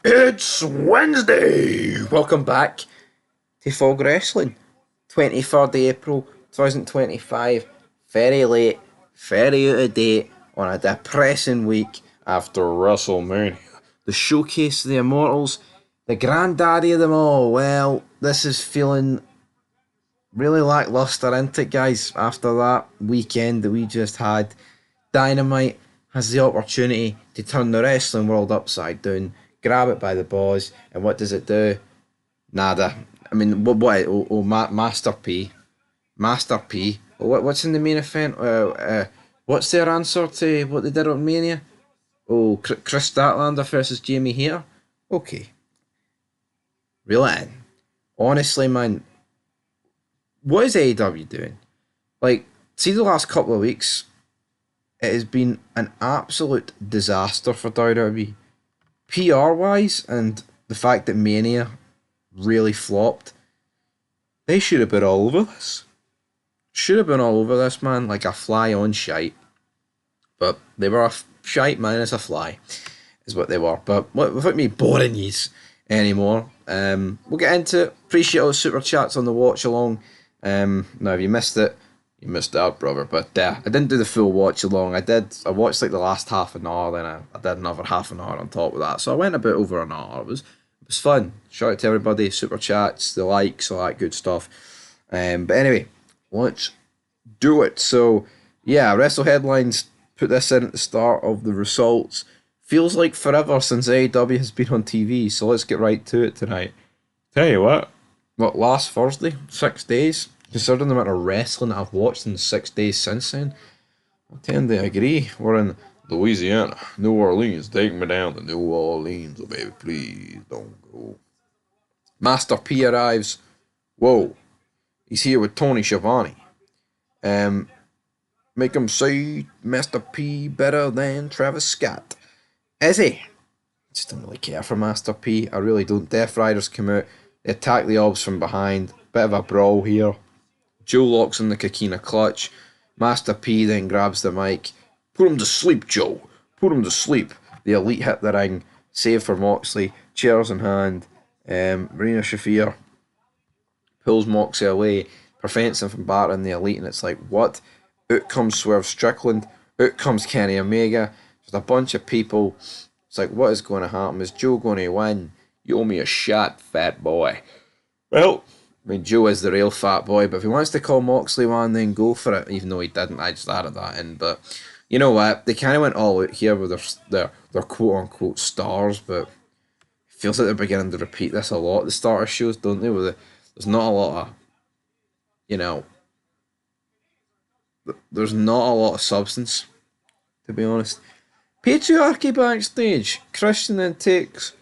It's Wednesday! Welcome back to Fog Wrestling. 23rd April 2025. Very late, very out of date on a depressing week after WrestleMania. The showcase of the Immortals, the granddaddy of them all. Well, this is feeling really lackluster, isn't it, guys? After that weekend that we just had, Dynamite has the opportunity to turn the wrestling world upside down, grab it by the balls, and what does it do? Nada. I mean, Master P. Master P. What's in the main event? What's their answer to what they did on Mania? Oh, Chris Statlander versus Jamie Hayter? Okay. Reel it in. Honestly, man, what is AEW doing? Like, see the last couple of weeks, it has been an absolute disaster for WWE. PR wise, and the fact that Mania really flopped, they should have been all over this. Should have been all over this, man, like a fly on shite. But they were a shite minus a fly, is what they were. But without me boring yous anymore, we'll get into it. Appreciate all the super chats on the watch along. Now, if you missed it, you missed out, brother. But I didn't do the full watch along. I watched like the last half an hour, then I did another half an hour on top of that. So I went a bit over an hour. It was fun. Shout out to everybody, super chats, the likes, all that good stuff. But anyway, let's do it. So yeah, Wrestle Headlines put this in at the start of the results. Feels like forever since AEW has been on TV. So let's get right to it tonight. Tell you what, last Thursday, 6 days. Considering the amount of wrestling that I've watched in the 6 days since then, I tend to agree. We're in Louisiana, New Orleans. Take me down to New Orleans, oh baby, please don't go. Master P arrives. Whoa, he's here with Tony Schiavone. Make him say Master P better than Travis Scott. Is he? I just don't really care for Master P. I really don't. Death Riders come out. They attack the Obs from behind. Bit of a brawl here. Joe locks in the Coquina clutch. Master P then grabs the mic. Put him to sleep, Joe. Put him to sleep. The Elite hit the ring. Save for Moxley. Chairs in hand. Marina Shafir pulls Moxley away. Prevents him from battering the Elite. And it's like, what? Out comes Swerve Strickland. Out comes Kenny Omega. There's a bunch of people. It's like, what is going to happen? Is Joe going to win? You owe me a shot, fat boy. Well, I mean, Joe is the real fat boy, but if he wants to call Moxley one, then go for it, even though he didn't. I just added that in. But you know what? They kind of went all out here with their quote-unquote stars, but it feels like they're beginning to repeat this a lot at the start of shows, don't they? There's not a lot of, there's not a lot of substance, to be honest. Patriarchy backstage. Christian then takes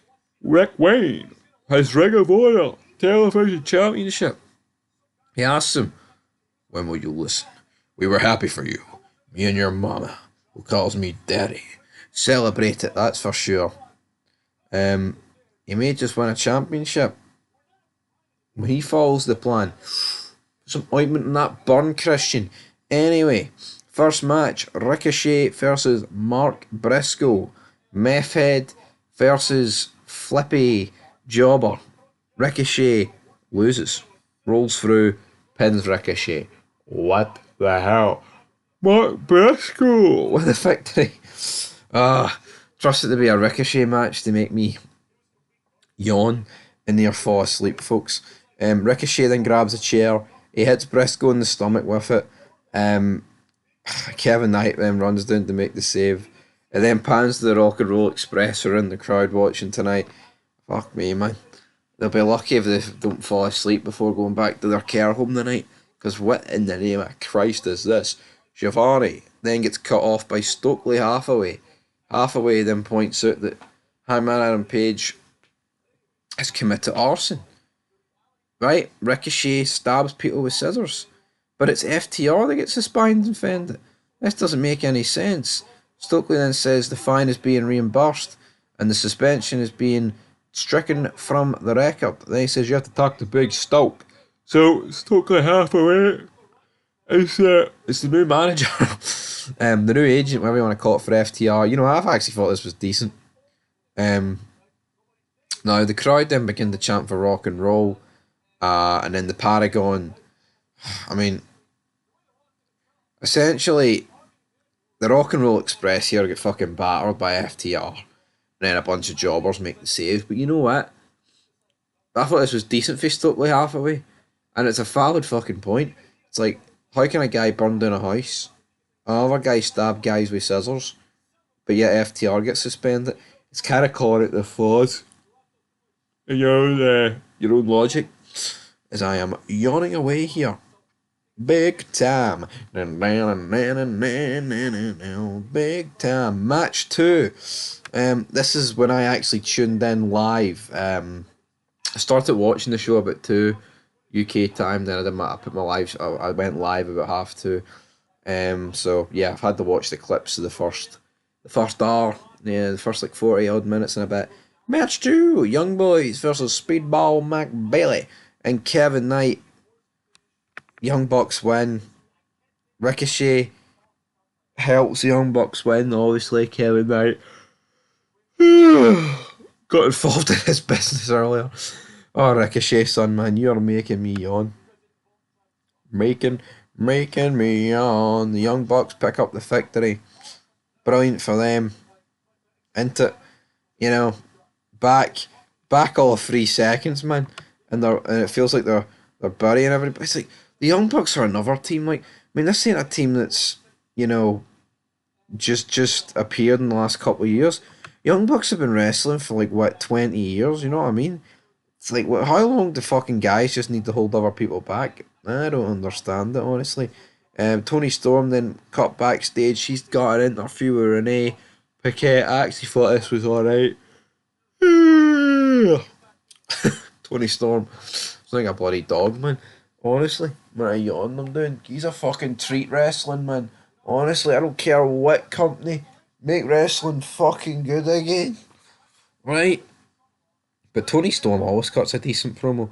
Rick Wayne, his Ring of Honor Television Championship. He asks him, when will you listen? We were happy for you. Me and your mama, who calls me daddy. Celebrate it, that's for sure. He may just win a championship. When he follows the plan. Some ointment in that burn, Christian. Anyway, first match, Ricochet versus Mark Briscoe. Meth Head versus Flippy Jobber. Ricochet loses, rolls through, pins Ricochet. What the hell? Mark Briscoe with the victory. Trust it to be a Ricochet match to make me yawn and near fall asleep, folks. Ricochet then grabs a chair. He hits Briscoe in the stomach with it. Kevin Knight then runs down to make the save. It then pans to the Rock and Roll Express who are in the crowd watching tonight. Fuck me, man. They'll be lucky if they don't fall asleep before going back to their care home tonight. Because what in the name of Christ is this? Schiavone then gets cut off by Stokely Hathaway. Hathaway then points out that Hangman Adam Page has committed arson. Right? Ricochet stabs people with scissors. But it's FTR that gets the spine defended. This doesn't make any sense. Stokely then says the fine is being reimbursed and the suspension is being stricken from the record. Then he says you have to talk to Big Stoke. So Stokely Hathaway is the new manager, the new agent, whatever you want to call it for FTR. You know, I've actually thought this was decent. Now, the crowd then begin to chant for rock and roll, and then the Paragon. I mean, essentially, the Rock and Roll Express here get fucking battered by FTR, and then a bunch of jobbers make the save. But you know what? I thought this was decent for Stokely Hathaway, and it's a valid fucking point. It's like, how can a guy burn down a house? Another guy stab guys with scissors, but yet FTR gets suspended? It's kind of calling it the flaws in your own logic. As I am yawning away here. Big time. Big time. Match 2. This is when I actually tuned in live. I started watching the show about 2 UK time, then I put my live. I went live about 2:30. So yeah, I've had to watch the clips of the first hour, yeah, the first like 40 odd minutes and a bit. Match 2, Young Boys versus Speedball Maile and Kevin Knight. Young Bucks win. Ricochet helps the Young Bucks win. Obviously, Kevin Knight got involved in his business earlier. Oh, Ricochet, son, man, you're making me yawn. Making me yawn. The Young Bucks pick up the victory. Brilliant for them. Into it, you know, back all of 3 seconds, man, and it feels like they're burying everybody. It's like the Young Bucks are another team. Like, I mean, this ain't a team that's, you know, just appeared in the last couple of years. Young Bucks have been wrestling for like what 20 years. You know what I mean? It's like, what? How long do fucking guys just need to hold other people back? I don't understand it, honestly. Tony Storm then cut backstage. She's got an interview with Renee Paquette. I actually thought this was alright. Tony Storm. It's like a bloody dog, man. Honestly, what are you on them doing? He's a fucking treat wrestling, man. Honestly, I don't care what company. Make wrestling fucking good again. Right? But Tony Storm always cuts a decent promo.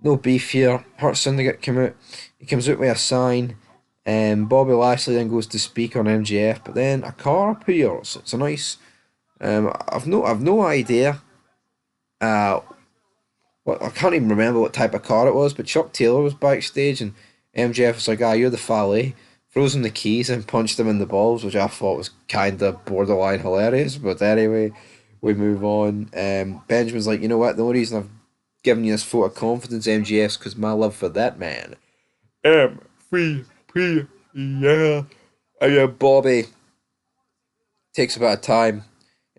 No beef here. Hurt Syndicate come out. He comes out with a sign. Bobby Lashley then goes to speak on MJF, but then a car appears. It's a nice. I've no idea. What I can't even remember what type of car it was, but Chuck Taylor was backstage and MJF was like, you're the valet. Throws him the keys and punched him in the balls, which I thought was kind of borderline hilarious. But anyway, we move on. Benjamin's like, you know what? The only reason I've given you this vote of confidence, MJF's because my love for that man. MVP, yeah. And yeah, Bobby takes a bit of time.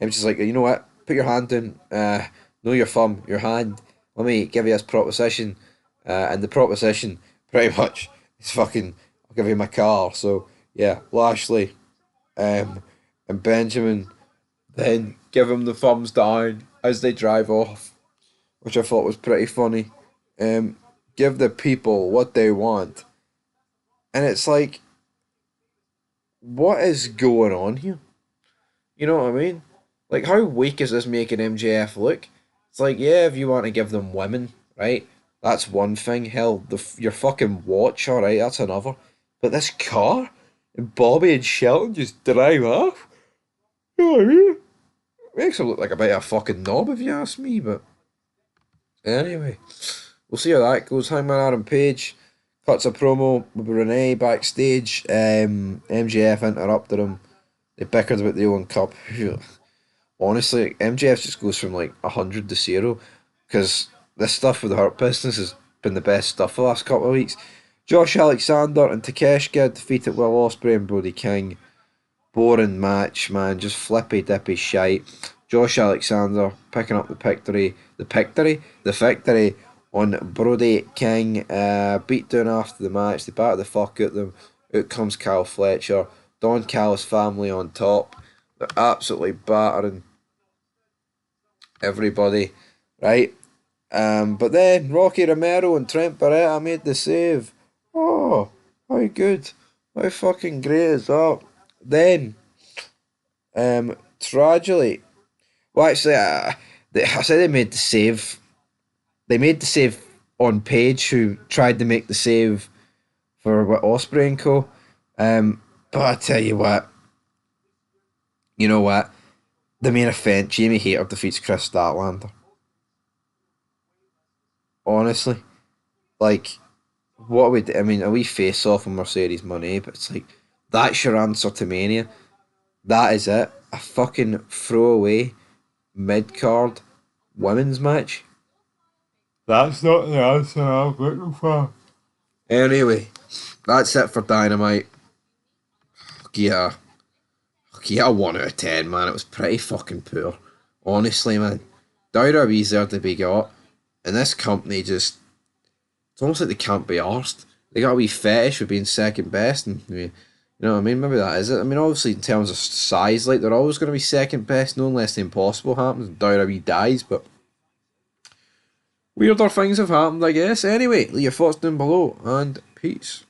MJF's like, you know what? Put your hand in. No, your thumb, your hand. Let me give you this proposition. And the proposition, pretty much, is fucking, I'll give you my car. So, yeah, Lashley and Benjamin then give him the thumbs down as they drive off, which I thought was pretty funny. Give the people what they want. And it's like, what is going on here? You know what I mean? Like, how weak is this making MJF look? It's like, yeah, if you want to give them women, right? That's one thing. Hell, your fucking watch, alright, that's another. But this car, and Bobby and Shelton just drive off. You know what I mean? Makes him look like a bit of a fucking knob, if you ask me, but anyway. We'll see how that goes. Hangman Adam Page cuts a promo with Renee backstage. MJF interrupted him. They bickered about the Owen Cup. Honestly, MJF just goes from like 100 to 0 because this stuff with the Hurt Business has been the best stuff the last couple of weeks. Josh Alexander and Takesh get defeated Will Ospreay and Brody King. Boring match, man. Just flippy dippy shite. Josh Alexander picking up the victory on Brody King. Beat down after the match. They batter the fuck out of them. Out comes Kyle Fletcher. Don Callis family on top. They're absolutely battering everybody, right? But then Rocky Romero and Trent Barretta made the save. Oh, how good. How fucking great is that? Then, tragically, well, actually, I said they made the save. They made the save on Page, who tried to make the save for what Ospreay and Co. But I tell you what, the main event, Jamie Hayter defeats Chris Statlander. Honestly, like, what would I mean? A wee face off on Mercedes money, but it's like that's your answer to Mania. That is it. A fucking throwaway mid card women's match. That's not the answer I'm looking for. Anyway, that's it for Dynamite. Yeah, yeah, 1 out of 10, man. It was pretty fucking poor. Honestly, man. WWE's there to be got, and this company just, it's almost like they can't be arsed. They got a wee fetish with being second best, and you know what I mean? Maybe that is it. I mean, obviously, in terms of size, like, they're always going to be second best, no unless the impossible happens and WWE dies, but weirder things have happened, I guess. Anyway, leave your thoughts down below, and peace.